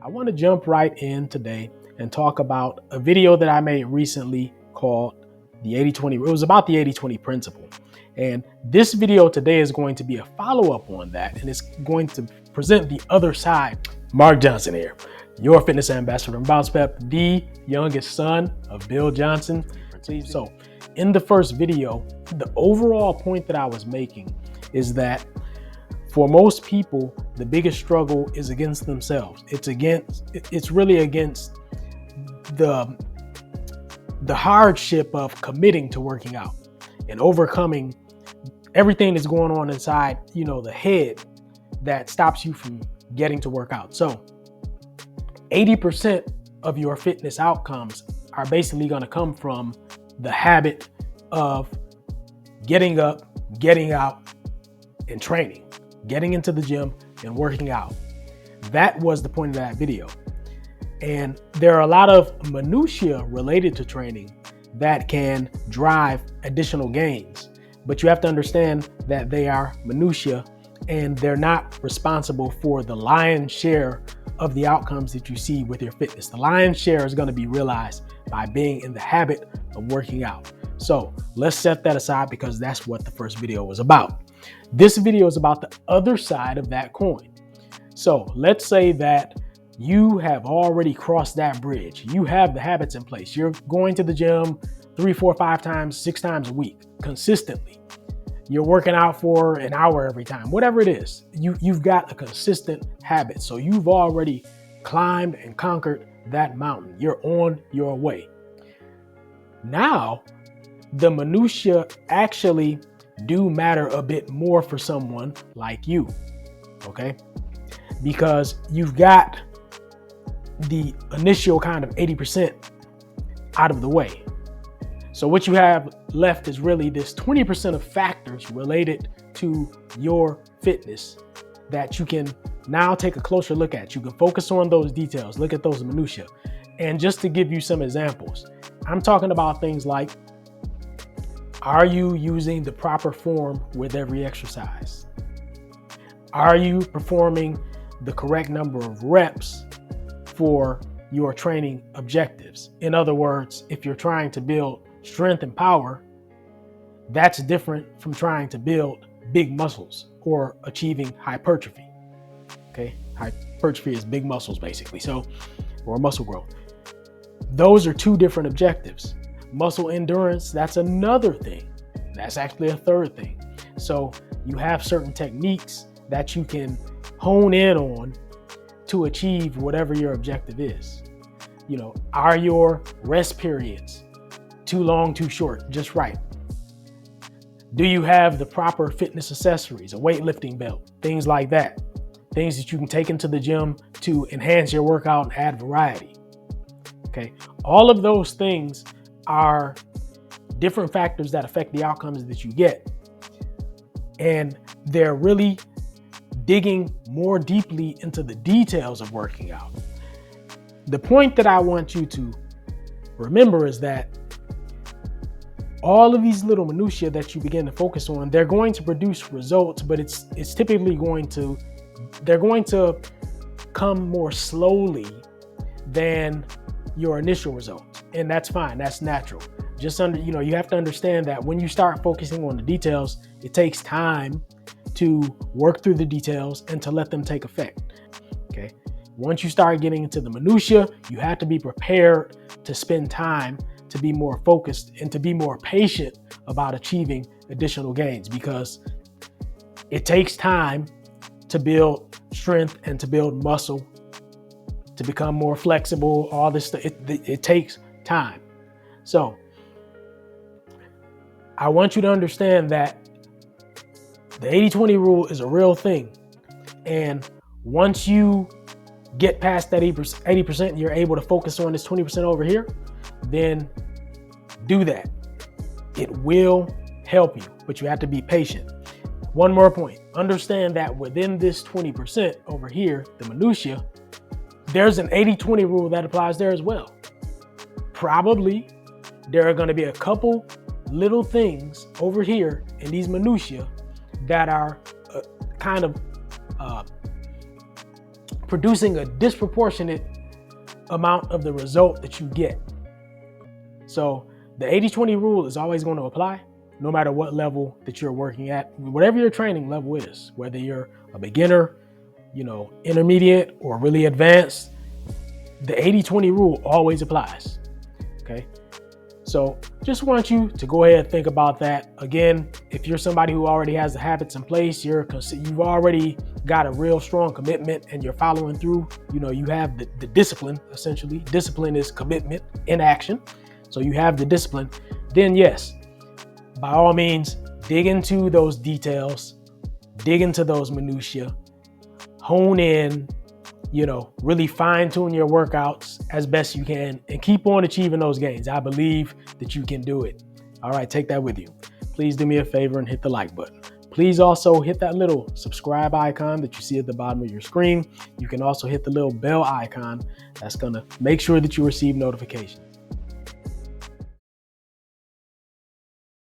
I want to jump right in today and talk about a video that I made recently called the 80-20. It was about the 80-20 principle. And this video today is going to be a follow-up on that, and it's going to present the other side. Mark Johnson here, your fitness ambassador from Bounce Pep, the youngest son of Bill Johnson. So in the first video, the overall point that I was making is that for most people, the biggest struggle is against themselves. It's really against the hardship of committing to working out and overcoming everything that's going on inside, the head that stops you from getting to work out. So 80% of your fitness outcomes are basically going to come from the habit of getting up, getting out, and training, getting into the gym and working out. That was the point of that video. And there are a lot of minutiae related to training that can drive additional gains, but you have to understand that they are minutiae and they're not responsible for the lion's share of the outcomes that you see with your fitness. The lion's share is going to be realized by being in the habit of working out. So let's set that aside because that's what the first video was about. This video is about the other side of that coin. So let's say that you have already crossed that bridge. You have the habits in place. You're going to the gym 3, 4, 5 times, 6 times a week consistently. You're working out for an hour every time, whatever it is. You've got a consistent habit. So you've already climbed and conquered that mountain. You're on your way. Now, the minutiae actually do matter a bit more for someone like you, okay? Because you've got the initial kind of 80% out of the way. So what you have left is really this 20% of factors related to your fitness that you can now take a closer look at. You can focus on those details, look at those minutiae. And just to give you some examples, I'm talking about things like, are you using the proper form with every exercise? Are you performing the correct number of reps for your training objectives? In other words, if you're trying to build strength and power, that's different from trying to build big muscles or achieving hypertrophy. Okay, hypertrophy is big muscles basically, or muscle growth. Those are two different objectives. Muscle endurance, that's another thing. That's actually a third thing. So you have certain techniques that you can hone in on to achieve whatever your objective is. Are your rest periods too long, too short, just right? Do you have the proper fitness accessories, a weightlifting belt, things like that? Things that you can take into the gym to enhance your workout and add variety. Okay, all of those things are different factors that affect the outcomes that you get. And they're really digging more deeply into the details of working out. The point that I want you to remember is that all of these little minutiae that you begin to focus on, they're going to produce results, but it's typically they're going to come more slowly than your initial results. And that's fine, that's natural. You have to understand that when you start focusing on the details, it takes time to work through the details and to let them take effect. Okay. Once you start getting into the minutiae, you have to be prepared to spend time to be more focused and to be more patient about achieving additional gains, because it takes time to build strength and to build muscle, to become more flexible, all this stuff. It takes time. So I want you to understand that the 80-20 rule is a real thing. And once you get past that 80%, and you're able to focus on this 20% over here, then do that. It will help you, but you have to be patient. One more point. Understand that within this 20% over here, the minutiae, there's an 80-20 rule that applies there as well. Probably there are going to be a couple little things over here in these minutiae that are kind of producing a disproportionate amount of the result that you get. So the 80-20 rule is always going to apply no matter what level that you're working at, whatever your training level is, whether you're a beginner, intermediate, or really advanced. The 80-20 rule always applies. Okay. So just want you to go ahead and think about that. Again, if you're somebody who already has the habits in place, you've already got a real strong commitment and you're following through, you have the discipline, essentially. Discipline is commitment in action. So you have the discipline, then yes, by all means, dig into those details, dig into those minutiae, hone in, really fine tune your workouts as best you can and keep on achieving those gains. I believe that you can do it. All right, take that with you. Please do me a favor and hit the like button. Please also hit that little subscribe icon that you see at the bottom of your screen. You can also hit the little bell icon. That's going to make sure that you receive notifications.